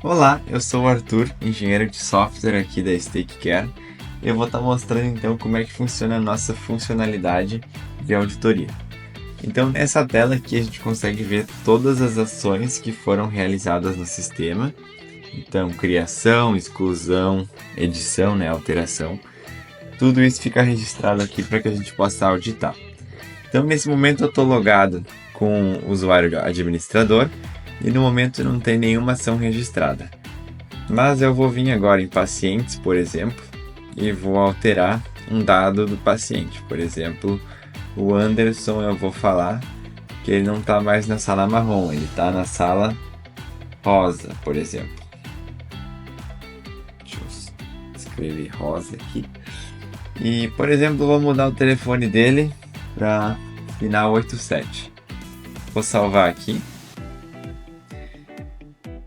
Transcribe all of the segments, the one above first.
Olá, eu sou o Arthur, engenheiro de software aqui da StakeCare. Eu vou estar mostrando então como é que funciona a nossa funcionalidade de auditoria. Então nessa tela aqui a gente consegue ver todas as ações que foram realizadas no sistema. Então criação, exclusão, edição, alteração. Tudo isso fica registrado aqui para que a gente possa auditar. Então nesse momento eu estou logado com o usuário administrador e no momento não tem nenhuma ação registrada. Mas eu vou vir agora em pacientes, por exemplo, e vou alterar um dado do paciente. Por exemplo, o Anderson, eu vou falar que ele não está mais na sala marrom, ele está na sala rosa, por exemplo. Deixa eu escrever rosa aqui. E, por exemplo, vou mudar o telefone dele para final 87. Vou salvar aqui.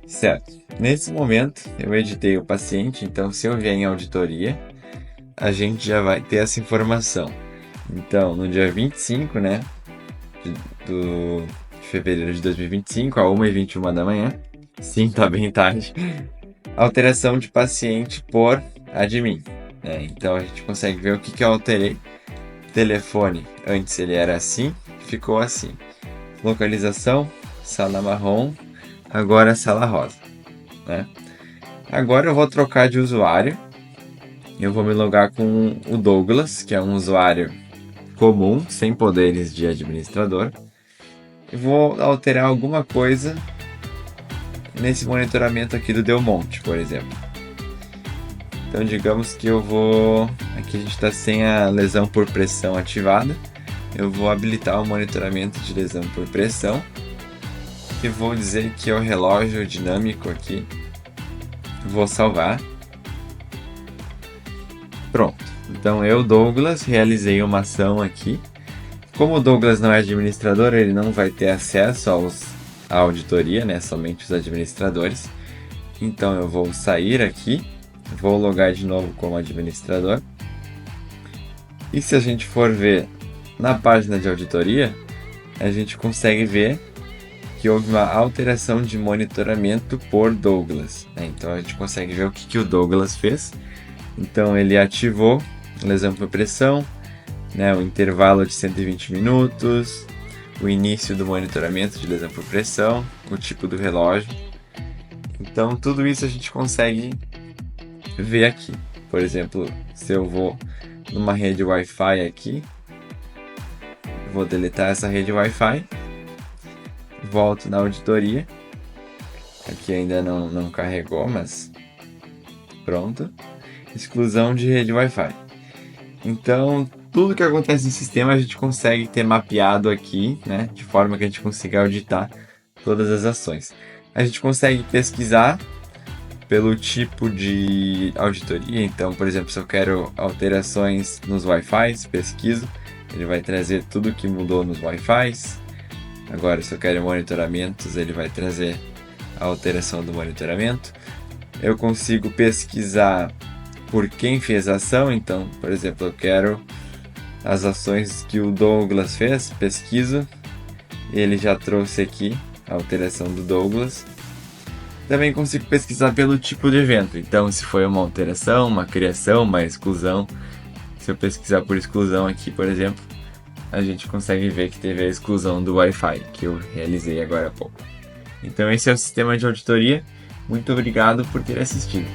Certo. Nesse momento, eu editei o paciente, então se eu vier em auditoria, a gente já vai ter essa informação. Então, no dia 25, de fevereiro de 2025, a 1h21 da manhã, sim, tá bem tarde, alteração de paciente por admin. Então, a gente consegue ver o que eu alterei. Telefone, antes ele era assim, ficou assim. Localização, sala marrom, agora sala rosa. Agora eu vou trocar de usuário. Eu vou me logar com o Douglas, que é um usuário comum, sem poderes de administrador. E vou alterar alguma coisa nesse monitoramento aqui do Delmonte, por exemplo. Então digamos que eu vou... Aqui a gente está sem a lesão por pressão ativada. Eu vou habilitar o monitoramento de lesão por pressão. E vou dizer que é o relógio dinâmico aqui. Vou salvar. Pronto. Então eu, Douglas, realizei uma ação aqui. Como o Douglas não é administrador, ele não vai ter acesso à auditoria, somente os administradores. Então eu vou sair aqui, vou logar de novo como administrador. E se a gente for ver na página de auditoria, a gente consegue ver que houve uma alteração de monitoramento por Douglas. Então a gente consegue ver o que o Douglas fez. Então ele ativou lesão por pressão, o intervalo de 120 minutos, o início do monitoramento de lesão por pressão, o tipo do relógio. Então tudo isso a gente consegue ver aqui. Por exemplo, se eu vou numa rede Wi-Fi aqui, vou deletar essa rede Wi-Fi, volto na auditoria. Aqui ainda não carregou, mas pronto. Exclusão de rede Wi-Fi. Então, tudo que acontece no sistema a gente consegue ter mapeado aqui, de forma que a gente consiga auditar todas as ações. A gente consegue pesquisar pelo tipo de auditoria. Então, por exemplo, se eu quero alterações nos Wi-Fi, pesquiso, ele vai trazer tudo que mudou nos Wi-Fi. Agora, se eu quero monitoramentos, ele vai trazer a alteração do monitoramento. Eu consigo pesquisar por quem fez a ação. Então, por exemplo, eu quero as ações que o Douglas fez, pesquiso, ele já trouxe aqui a alteração do Douglas. Também consigo pesquisar pelo tipo de evento. Então, se foi uma alteração, uma criação, uma exclusão. Se eu pesquisar por exclusão aqui, por exemplo, a gente consegue ver que teve a exclusão do Wi-Fi, que eu realizei agora há pouco. Então esse é o sistema de auditoria. Muito obrigado por ter assistido.